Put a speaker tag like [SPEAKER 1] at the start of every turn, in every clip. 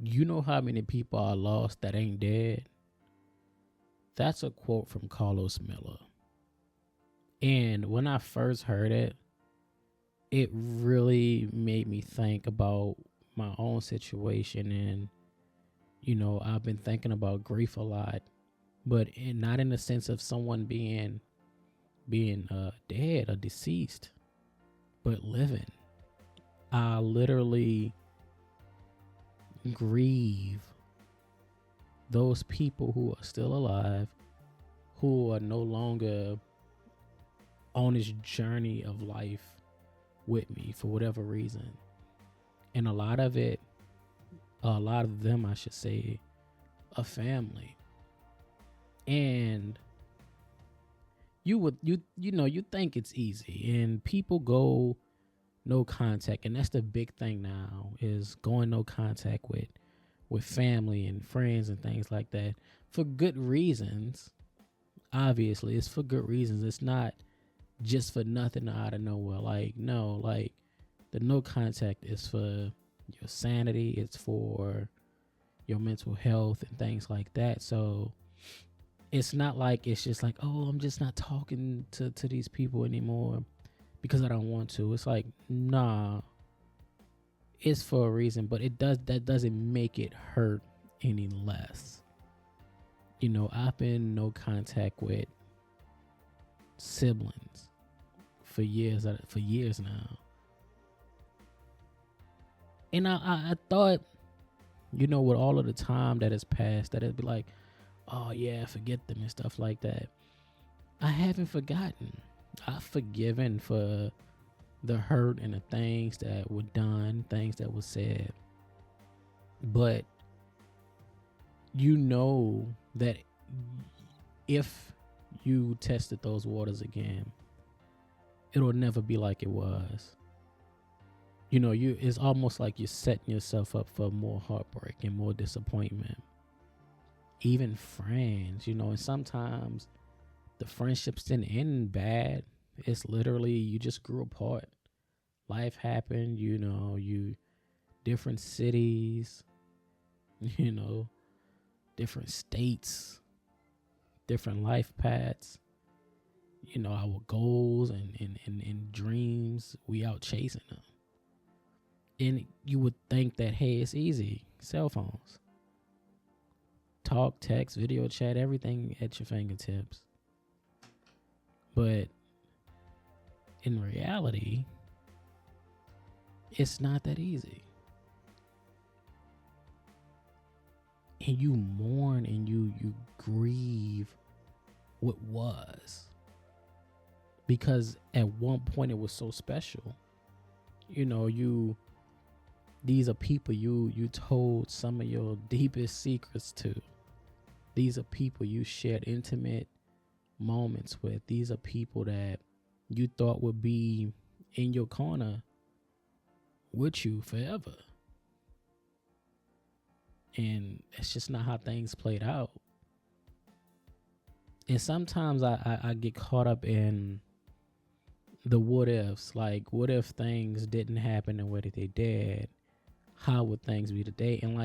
[SPEAKER 1] You know how many people are lost that ain't dead? That's a quote from Carlos Miller. And when I first heard it, it really made me think about my own situation. And, I've been thinking about grief a lot, but not in the sense of someone being dead or deceased, but living. I literally grieve those people who are still alive, who are no longer on this journey of life with me for whatever reason. And a lot of them, I should say, are family. And you think it's easy, and people go no contact, and that's the big thing now, is going no contact with family and friends and things like that, for good reasons. Obviously, it's for good reasons. It's not just for nothing out of nowhere. Like, no, like, the no contact is for your sanity, it's for your mental health and things like that. So it's not like it's just like, oh, I'm just not talking to these people anymore because I don't want to. It's like, nah, it's for a reason, but that doesn't make it hurt any less. I've been in no contact with siblings for years now. And I thought, with all of the time that has passed, that it'd be like, oh yeah, forget them and stuff like that. I haven't forgotten. I've forgiven for the hurt and the things that were done, things that were said. But that if you tested those waters again, it'll never be like it was. It's almost like you're setting yourself up for more heartbreak and more disappointment. Even friends, and sometimes the friendships didn't end bad. It's literally you just grew apart. Life happened, you different cities, different states, different life paths. Our goals and dreams, we out chasing them. And you would think that, hey, it's easy. Cell phones. Talk, text, video chat, everything at your fingertips. But in reality, it's not that easy. And you mourn and you grieve what was. Because at one point it was so special. These are people you told some of your deepest secrets to. These are people you shared intimate moments with. These are people that you thought would be in your corner with you forever. And it's just not how things played out. And sometimes I get caught up in the what ifs. Like, what if things didn't happen the way that they did? How would things be today? And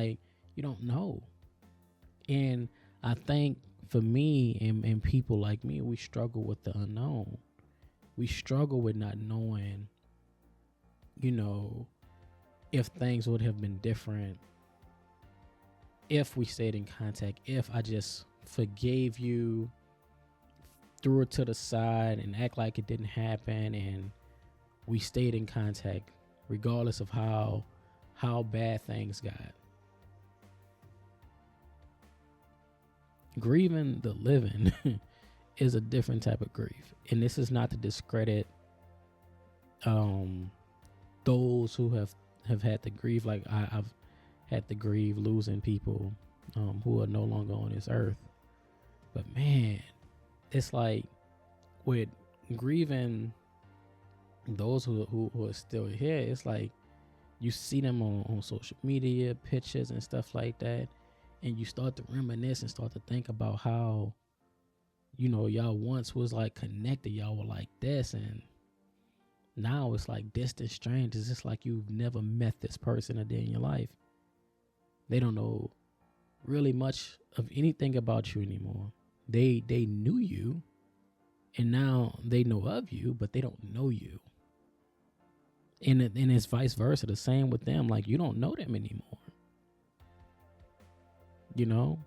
[SPEAKER 1] you don't know. And I think for me and people like me, we struggle with the unknown. We struggle with not knowing, if things would have been different, if we stayed in contact, if I just forgave you, threw it to the side and act like it didn't happen, and we stayed in contact regardless of how bad things got. Grieving the living is a different type of grief. And this is not to discredit those who have had to grieve. Like I've had to grieve losing people who are no longer on this earth. But man, it's like with grieving those who are still here, it's like you see them on social media, pictures and stuff like that, and you start to reminisce and start to think about how, y'all once was like connected, y'all were like this, and now it's like distant strangers. It's like you've never met this person a day in your life. They don't know really much of anything about you anymore. They knew you, and now they know of you, but they don't know you. And it's vice versa. The same with them. Like, you don't know them anymore. You know,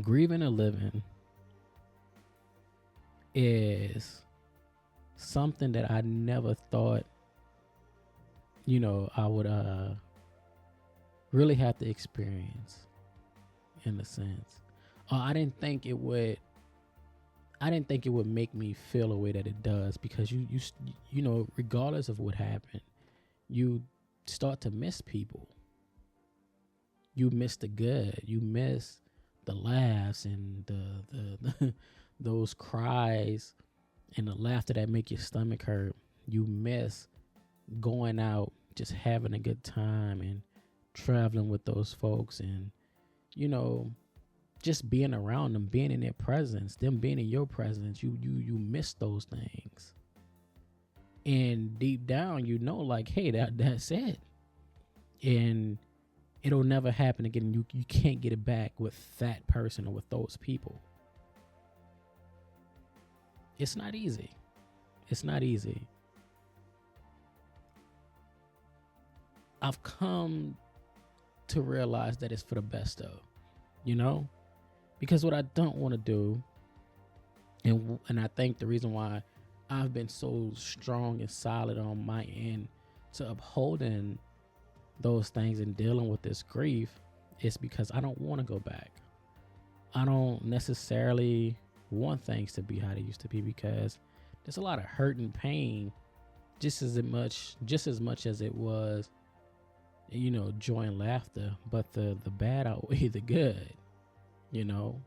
[SPEAKER 1] grieving or living is something that I never thought, I would really have to experience, in a sense. I didn't think it would make me feel the way that it does, because you regardless of what happened, you start to miss people. You miss the good. You miss the laughs and the those cries and the laughter that make your stomach hurt. You miss going out, just having a good time and traveling with those folks, and just being around them, being in their presence, them being in your presence. You miss those things, and deep down, like, hey, that's it, and it'll never happen again. You can't get it back with that person or with those people. It's not easy. It's not easy. I've come to realize that it's for the best, though, because what I don't want to do, and I think the reason why I've been so strong and solid on my end to upholding those things and dealing with this grief, is because I don't want to go back. I don't necessarily want things to be how they used to be, because there's a lot of hurt and pain, just as much as it was, joy and laughter, but the bad outweigh the good, and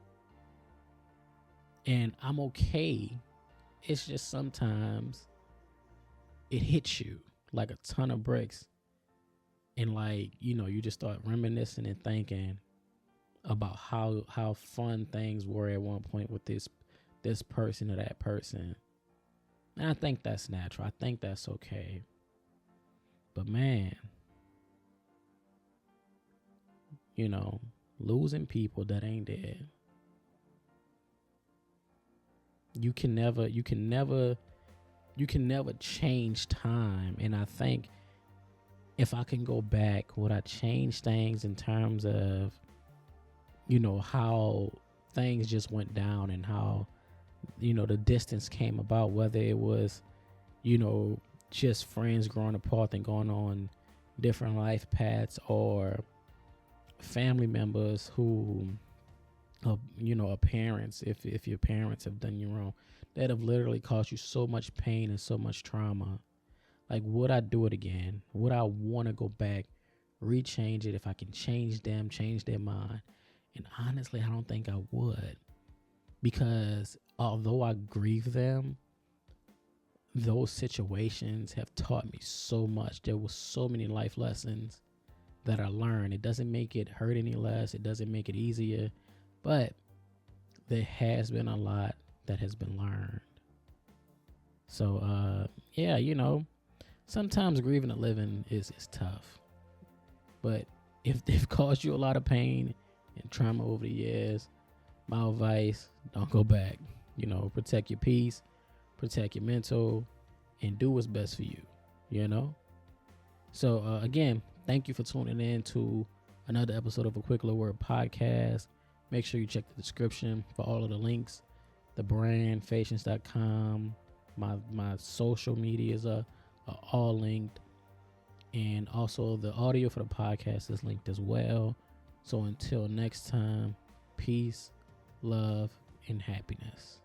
[SPEAKER 1] I'm okay. It's just sometimes it hits you like a ton of bricks, and like, you just start reminiscing and thinking about how fun things were at one point with this person or that person. And I think that's natural. I think that's okay. But man, losing people that ain't dead. You can never change time. And I think if I can go back, would I change things in terms of, how things just went down and how, the distance came about, whether it was, just friends growing apart and going on different life paths, or family members who, parents, if your parents have done you wrong, that have literally caused you so much pain and so much trauma. Like, would I do it again? Would I want to go back, rechange it? If I can change them, change their mind? And honestly, I don't think I would, because although I grieve them, those situations have taught me so much. There were so many life lessons that I learned. It doesn't make it hurt any less. It doesn't make it easier, but there has been a lot that has been learned. So, sometimes grieving a living is tough, but if they've caused you a lot of pain and trauma over the years, my advice, don't go back. Protect your peace, protect your mental, and do what's best for you, So, again, thank you for tuning in to another episode of A Quick Little Word Podcast. Make sure you check the description for all of the links. The brand, Facience.com, my social medias are all linked. And also the audio for the podcast is linked as well. So until next time, peace, love, and happiness.